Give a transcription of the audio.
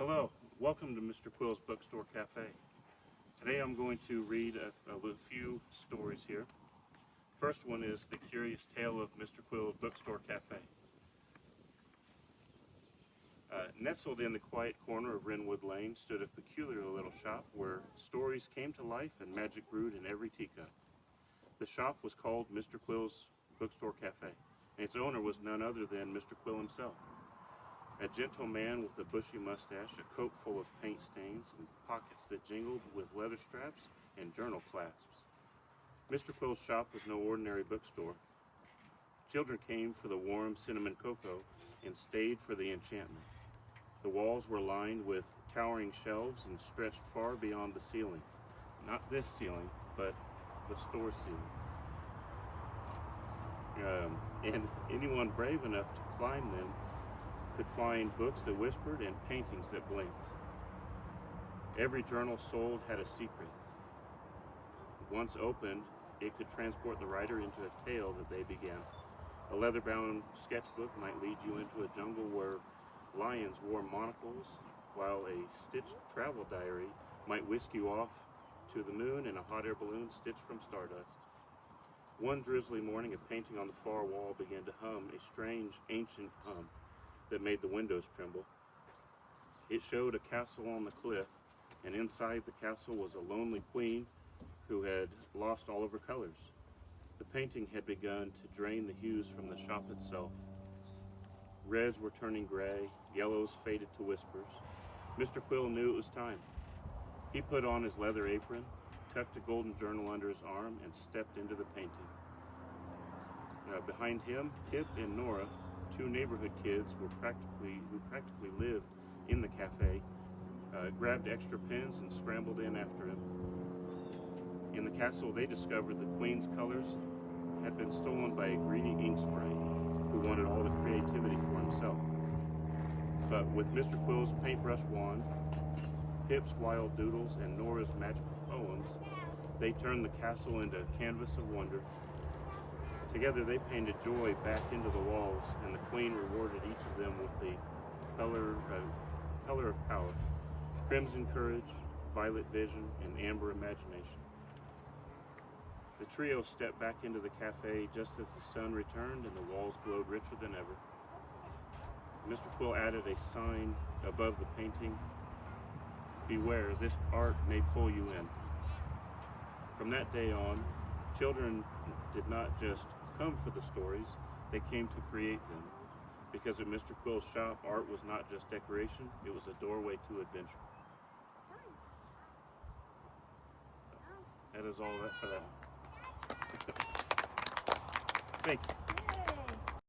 Hello, welcome to Mr. Quill's Bookstore Cafe. Today I'm going to read a few stories here. First one is The Curious Tale of Mr. Quill's Bookstore Cafe. Nestled in the quiet corner of Wrenwood Lane stood a peculiar little shop where stories came to life and magic brewed in every teacup. The shop was called Mr. Quill's Bookstore Cafe, and its owner was none other than Mr. Quill himself. A gentle man with a bushy mustache, a coat full of paint stains, and pockets that jingled with leather straps and journal clasps. Mr. Quill's shop was no ordinary bookstore. Children came for the warm cinnamon cocoa and stayed for the enchantment. The walls were lined with towering shelves and stretched far beyond the ceiling. Not this ceiling, but the store ceiling. And anyone brave enough to climb them could find books that whispered and paintings that blinked. Every journal sold had a secret. Once opened, it could transport the writer into a tale that they began. A leather-bound sketchbook might lead you into a jungle where lions wore monocles, while a stitched travel diary might whisk you off to the moon in a hot air balloon stitched from stardust. One drizzly morning, a painting on the far wall began to hum a strange, ancient hum that made the windows tremble. It showed a castle on the cliff, and inside the castle was a lonely queen who had lost all of her colors. The painting had begun to drain the hues from the shop itself. Reds were turning gray, yellows faded to whispers. Mr. Quill knew it was time. He put on his leather apron, tucked a golden journal under his arm, and stepped into the painting. Behind him, Pip and Nora, two neighborhood kids who practically lived in the cafe, grabbed extra pens and scrambled in after him. In the castle, they discovered the queen's colors had been stolen by a greedy ink sprite who wanted all the creativity for himself. But with Mr. Quill's paintbrush wand, Pip's wild doodles, and Nora's magical poems, they turned the castle into a canvas of wonder. Together they painted joy back into the walls, and the queen rewarded each of them with the color of power: crimson courage, violet vision, and amber imagination. The trio stepped back into the cafe just as the sun returned and the walls glowed richer than ever. Mr. Quill added a sign above the painting: "Beware, this art may pull you in." From that day on, children did not just come for the stories, they came to create them. Because at Mr. Quill's shop, art was not just decoration, it was a doorway to adventure. That is all that for that. Thank you.